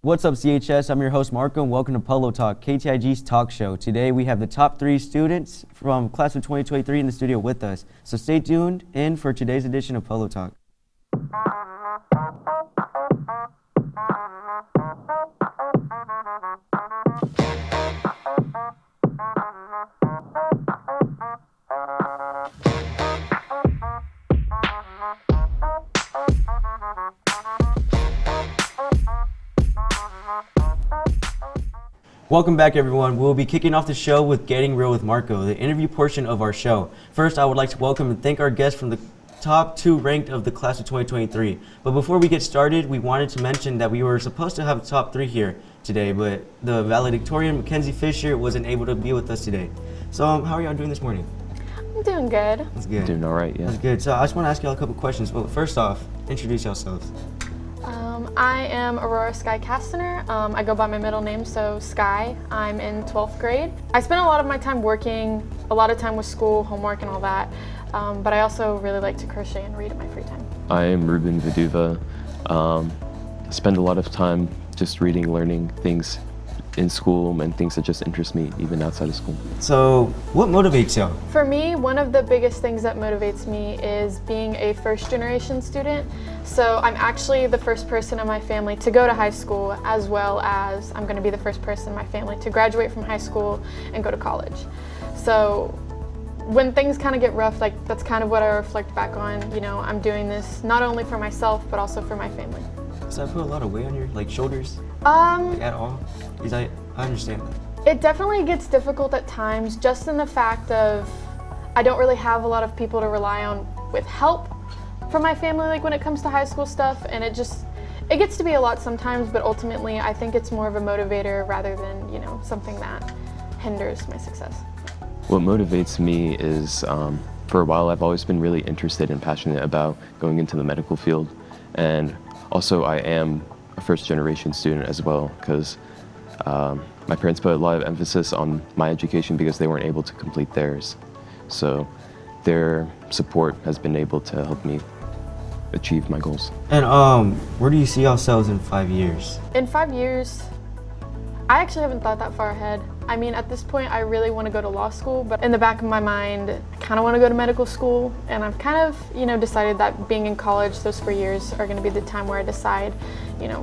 What's up, CHS? I'm your host, Marco, and welcome to Polo Talk, KTIG's talk show. Today, we have the top 3 students from class of 2023 in the studio with us. So stay tuned in for today's edition of Polo Talk. Welcome back, everyone. We'll be kicking off the show with Getting Real with Marco, the interview portion of our show. First, I would like to welcome and thank our guests from the top 2 ranked of the class of 2023. But before we get started, we wanted to mention that we were supposed to have the top 3 here today, but the valedictorian, Mackenzie Fisher, wasn't able to be with us today. So how are y'all doing this morning? I'm doing good. That's good. Doing all right, yeah. That's good. So I just want to ask y'all a couple questions. Well, first off, introduce yourselves. I am Aurora Sky Castner. I go by my middle name, so Sky. I'm in 12th grade. I spend a lot of my time working, a lot of time with school, homework, and all that. But I also really like to crochet and read in my free time. I am Ruben Viduva. Spend a lot of time just reading, learning things in school and things that just interest me even outside of school. So what motivates y'all? For me, one of the biggest things that motivates me is being a first-generation student. So I'm actually the first person in my family to go to high school, as well as I'm going to be the first person in my family to graduate from high school and go to college. So when things kind of get rough, like that's kind of what I reflect back on. You know, I'm doing this not only for myself, but also for my family. Does that put a lot of weight on your shoulders? At all? Because I understand that. It definitely gets difficult at times, just in the fact of I don't really have a lot of people to rely on with help from my family, like when it comes to high school stuff, and it gets to be a lot sometimes, but ultimately I think it's more of a motivator rather than, you know, something that hinders my success. What motivates me is, for a while I've always been really interested and passionate about going into the medical field, and also I am a first-generation student as well, because my parents put a lot of emphasis on my education because they weren't able to complete theirs. So their support has been able to help me achieve my goals. And where do you see yourselves in 5 years? In 5 years, I actually haven't thought that far ahead. I mean, at this point, I really want to go to law school, but in the back of my mind, I kind of want to go to medical school, and I've kind of, you know, decided that being in college, those 4 years are going to be the time where I decide, you know,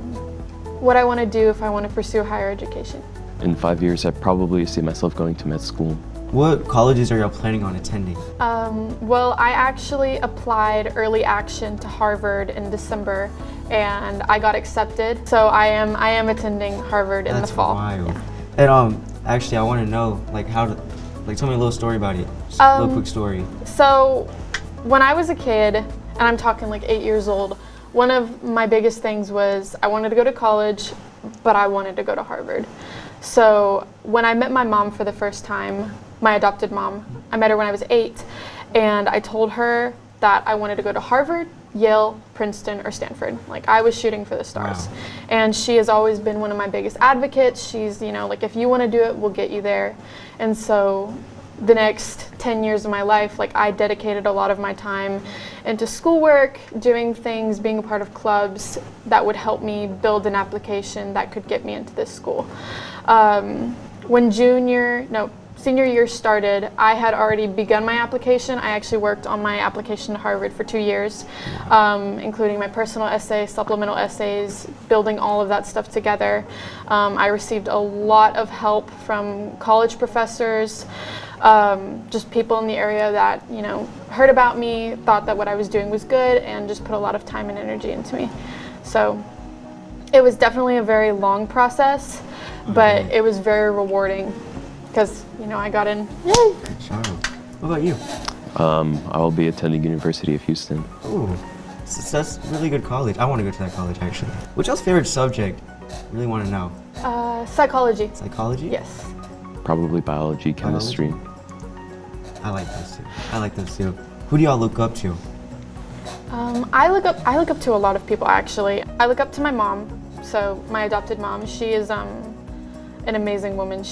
what I want to do if I want to pursue higher education. In 5 years, I probably see myself going to med school. What colleges are y'all planning on attending? Well, I actually applied early action to Harvard in December, and I got accepted. So I am attending Harvard in the fall. That's wild. Yeah. And actually, I want to know tell me a little story about it. Just a little quick story. So when I was a kid, and I'm talking like 8 years old, one of my biggest things was I wanted to go to college, but I wanted to go to Harvard. So when I met my mom for the first time, my adopted mom, I met her when I was 8, and I told her that I wanted to go to Harvard, Yale, Princeton, or Stanford. Like, I was shooting for the stars. Wow. And she has always been one of my biggest advocates. She's, you know, like, if you want to do it, we'll get you there. And so the next 10 years of my life, like, I dedicated a lot of my time into schoolwork, doing things, being a part of clubs that would help me build an application that could get me into this school. When senior year started, I had already begun my application. I actually worked on my application to Harvard for 2 years, including my personal essay, supplemental essays, building all of that stuff together. I received a lot of help from college professors, just people in the area that, you know, heard about me, thought that what I was doing was good, and just put a lot of time and energy into me. So it was definitely a very long process, but it was very rewarding. Because, you know, I got in. Yay! Good job. What about you? I'll be attending University of Houston. Ooh, that's a really good college. I want to go to that college, actually. What's y'all's favorite subject? Really want to know. Psychology. Psychology? Yes. Probably biology, chemistry. I like those two. Who do y'all look up to? I look up to a lot of people, actually. I look up to my mom, so my adopted mom. She is an amazing woman.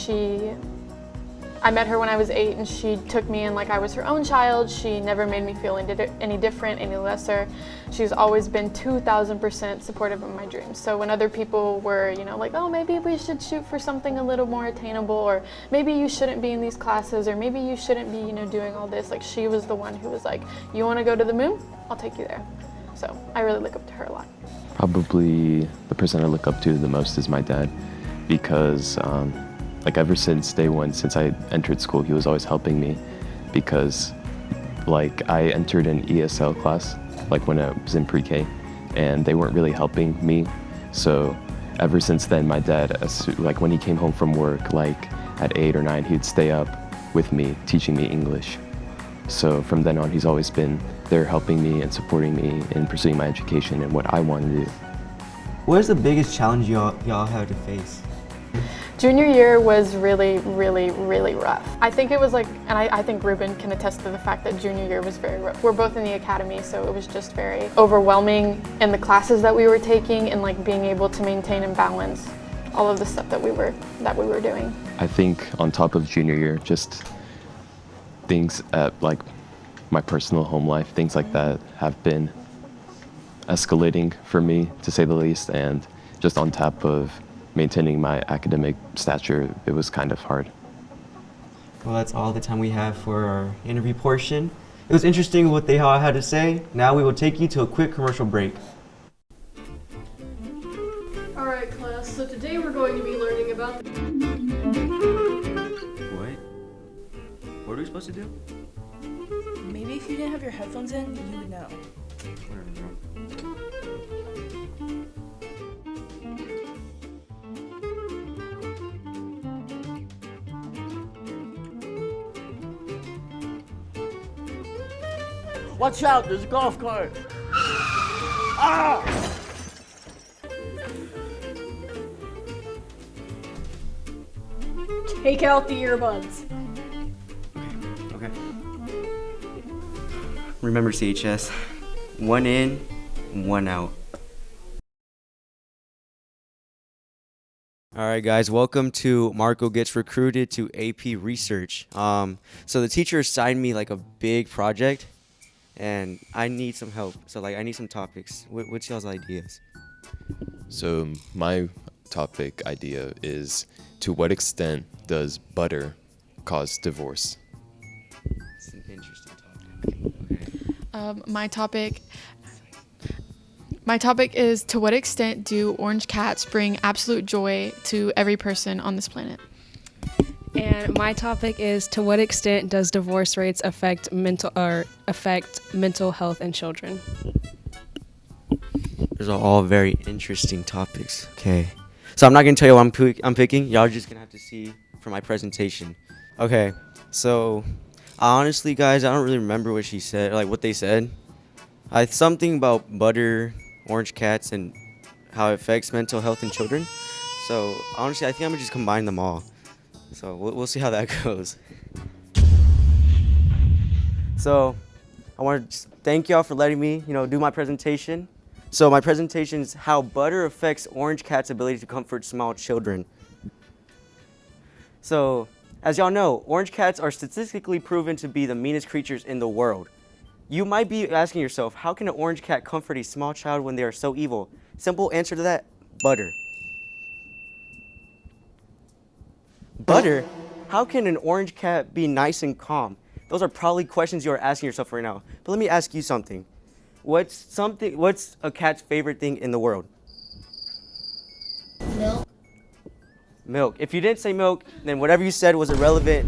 I met her when I was 8 and she took me in like I was her own child. She never made me feel any different, any lesser. She's always been 2,000% supportive of my dreams. So when other people were, like, oh, maybe we should shoot for something a little more attainable, or maybe you shouldn't be in these classes, or maybe you shouldn't be, doing all this, like she was the one who was like, you want to go to the moon? I'll take you there. So I really look up to her a lot. Probably the person I look up to the most is my dad, because like ever since day one, since I entered school, he was always helping me, because like I entered an ESL class like when I was in pre-K, and they weren't really helping me. So ever since then, my dad, like when he came home from work, like at 8 or 9, he'd stay up with me, teaching me English. So from then on, he's always been there helping me and supporting me in pursuing my education and what I want to do. What is the biggest challenge y'all had to face? Junior year was really, really, really rough. I think it was like, and I think Ruben can attest to the fact that junior year was very rough. We're both in the academy, so it was just very overwhelming in the classes that we were taking, and like being able to maintain and balance all of the stuff that we were doing. I think on top of junior year, just things at like my personal home life, things like that have been escalating for me, to say the least, and just on top of maintaining my academic stature, it was kind of hard. Well, that's all the time we have for our interview portion. It was interesting what they all had to say. Now we will take you to a quick commercial break. All right, class, so today we're going to be learning about... What? What are we supposed to do? Maybe if you didn't have your headphones in, you would know. Watch out, there's a golf cart. Take out the earbuds. Okay. Remember CHS, 1 in, 1 out. All right, guys, welcome to Marco Gets Recruited to AP Research. So the teacher assigned me like a big project, and I need some help. So like I need some topics. What's y'all's ideas? So my topic idea is, to what extent does butter cause divorce? It's an interesting topic. Okay. My topic is, to what extent do orange cats bring absolute joy to every person on this planet? And my topic is, to what extent does divorce rates affect mental health in children? Those are all very interesting topics. Okay. So I'm not going to tell you what I'm picking. Y'all are just going to have to see from my presentation. Okay. So honestly, guys, I don't really remember what she said, like what they said. Something about butter, orange cats, and how it affects mental health in children. So honestly, I think I'm going to just combine them all. So we'll see how that goes. So I want to thank y'all for letting me, do my presentation. So my presentation is how butter affects orange cat's ability to comfort small children. So as y'all know, orange cats are statistically proven to be the meanest creatures in the world. You might be asking yourself, how can an orange cat comfort a small child when they are so evil? Simple answer to that, butter. Butter? How can an orange cat be nice and calm? Those are probably questions you are asking yourself right now. But let me ask you something. What's a cat's favorite thing in the world? Milk. Milk. If you didn't say milk, then whatever you said was irrelevant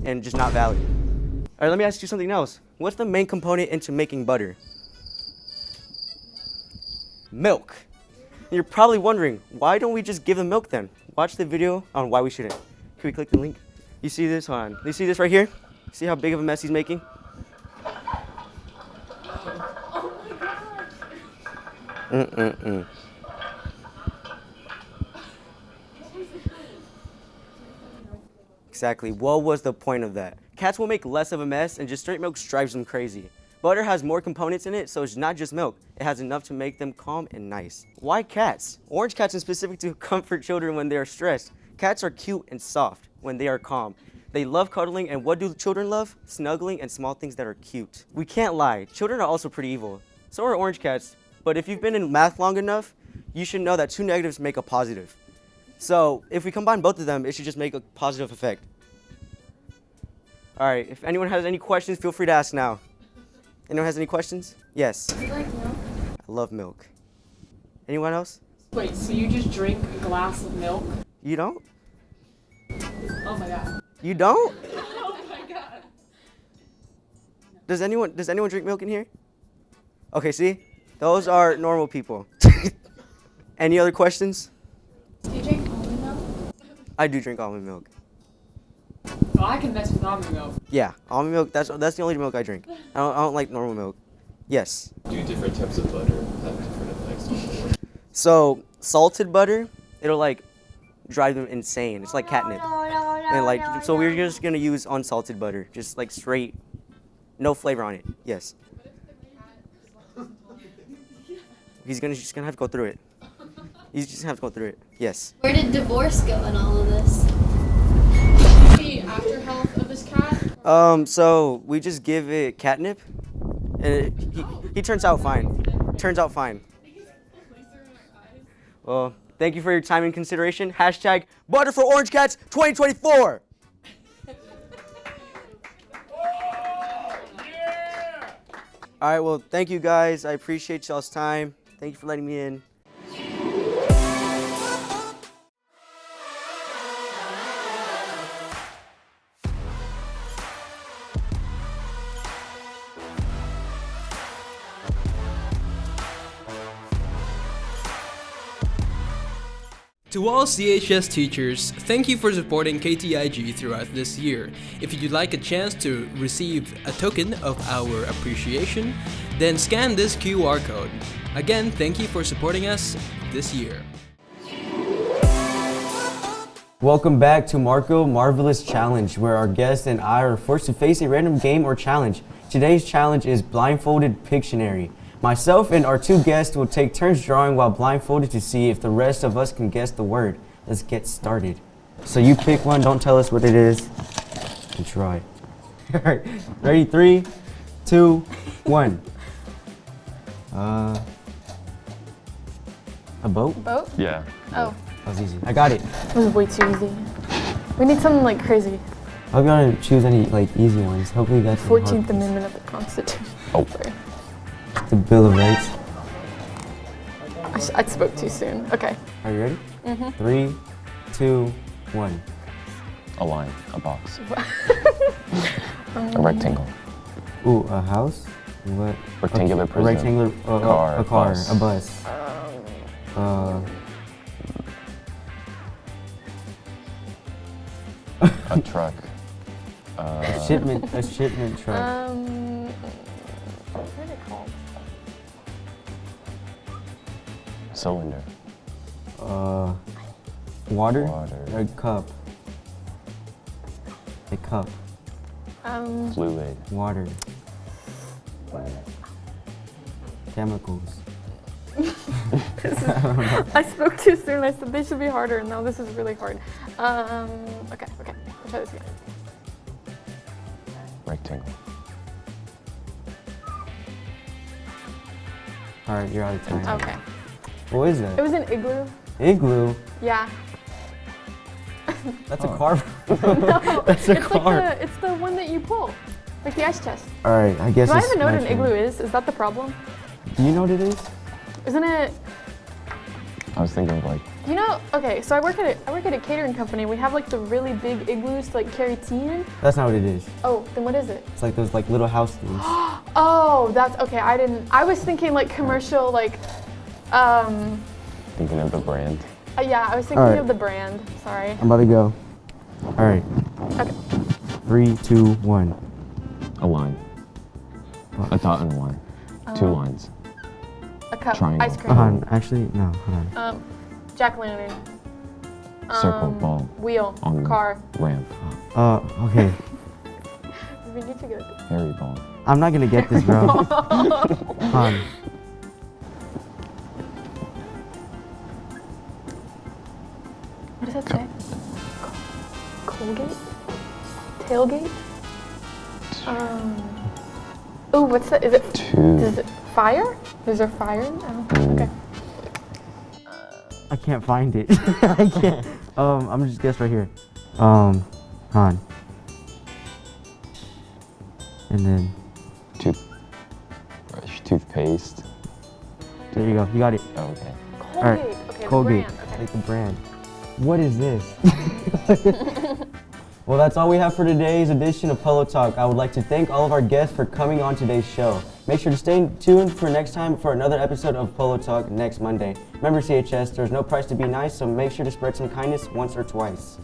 and just not valid. All right, let me ask you something else. What's the main component into making butter? Milk. You're probably wondering, why don't we just give them milk then? Watch the video on why we shouldn't. Can we click the link? You see this? Hold on. You see this right here? See how big of a mess he's making? Exactly. What was the point of that? Cats will make less of a mess, and just straight milk drives them crazy. Butter has more components in it, so it's not just milk. It has enough to make them calm and nice. Why cats? Orange cats are specific to comfort children when they are stressed. Cats are cute and soft when they are calm. They love cuddling, and what do children love? Snuggling and small things that are cute. We can't lie, children are also pretty evil. So are orange cats, but if you've been in math long enough, you should know that two negatives make a positive. So if we combine both of them, it should just make a positive effect. All right, if anyone has any questions, feel free to ask now. Anyone has any questions? Yes. Do you like milk? I love milk. Anyone else? Wait, so you just drink a glass of milk? You don't? Oh my god. You don't? Oh my god. Does anyone drink milk in here? Okay, see? Those are normal people. Any other questions? Do you drink almond milk? I do drink almond milk. Oh, I can mess with almond milk. Yeah, almond milk, that's the only milk I drink. I don't like normal milk. Yes. Do different types of butter have different effects? So, salted butter, it'll like drive them insane. It's like catnip. And like, so we're just gonna use unsalted butter, just like straight, no flavor on it. Yes. He's just gonna have to go through it. He's just gonna have to go through it. Yes. Where did divorce go in all of this? The after health of this cat? So we just give it catnip, and he turns out fine. Turns out fine. Well, thank you for your time and consideration. Hashtag Butter for Orange Cats 2024. All right, well, thank you guys. I appreciate y'all's time. Thank you for letting me in. To all CHS teachers, thank you for supporting KTIG throughout this year. If you'd like a chance to receive a token of our appreciation, then scan this QR code. Again, thank you for supporting us this year. Welcome back to Marco Marvelous Challenge, where our guest and I are forced to face a random game or challenge. Today's challenge is Blindfolded Pictionary. Myself and our two guests will take turns drawing while blindfolded to see if the rest of us can guess the word. Let's get started. So you pick one, don't tell us what it is, and try. Alright, ready? 3, 2, 1. A boat? Boat? Yeah. Oh, That was easy. I got it. it was way too easy. We need something like crazy. I'm gonna choose any like easy ones. Hopefully you got some hard 14th ones. Amendment of the Constitution. Oh. Sorry. The Bill of Rights. I spoke too soon. Okay. Are you ready? 3, 2, 1. A line, a box, a rectangle, Ooh, a house? What? rectangular A prism, rectangular car, a car, bus. a bus. a truck, A shipment truck. What are they called? cylinder, Water? Water. A cup. A cup. fluid, Water. Chemicals. I spoke too soon. I said they should be harder, and now this is really hard. Okay. Let's try this again. rectangle, Alright, you're out of time. Okay. What is It that? was an igloo. Igloo? Yeah. That's a car. No, That's a it's car. like it's the one that you pull, like the ice chest. Alright, I guess Do I it's even know what my an turn. igloo is? Is that the problem? Do you know what it is? Isn't it? I was thinking of like, You know? Okay, so I work at a catering company. We have like the really big igloos to like carry tea in. That's not what it is. Oh, then what is it? It's like those like little house things. Oh, that's okay. I was thinking like commercial, like, thinking of the brand, yeah. I was thinking Alright. of the brand. Sorry. I'm about to go. Alright. Okay. 3, 2, 1. a line, a dot and line, 2 lines, A cup. Triangle. Ice cream. Actually, no, hold on. Jack-o'-lantern. circle, ball, Wheel. on Car. ramp, Okay. We need to get it. hairy ball, I'm not gonna get this, bro. Hold on. What does that say? Colgate? Tailgate? Oh, what's that? Is it? Is it fire? Is there fire? Oh, okay. I can't find it. I can't. I'm just guess right here. Han. And then. Toothbrush, toothpaste. There you go. You got it. Oh, okay. Colgate. All right. Okay, Colgate. the brand. Okay. Like the brand. What is this? Well, that's all we have for today's edition of Polo Talk. I would like to thank all of our guests for coming on today's show. Make sure to stay tuned for next time for another episode of Polo Talk next Monday. Remember, CHS, there's no price to be nice, so make sure to spread some kindness once or twice.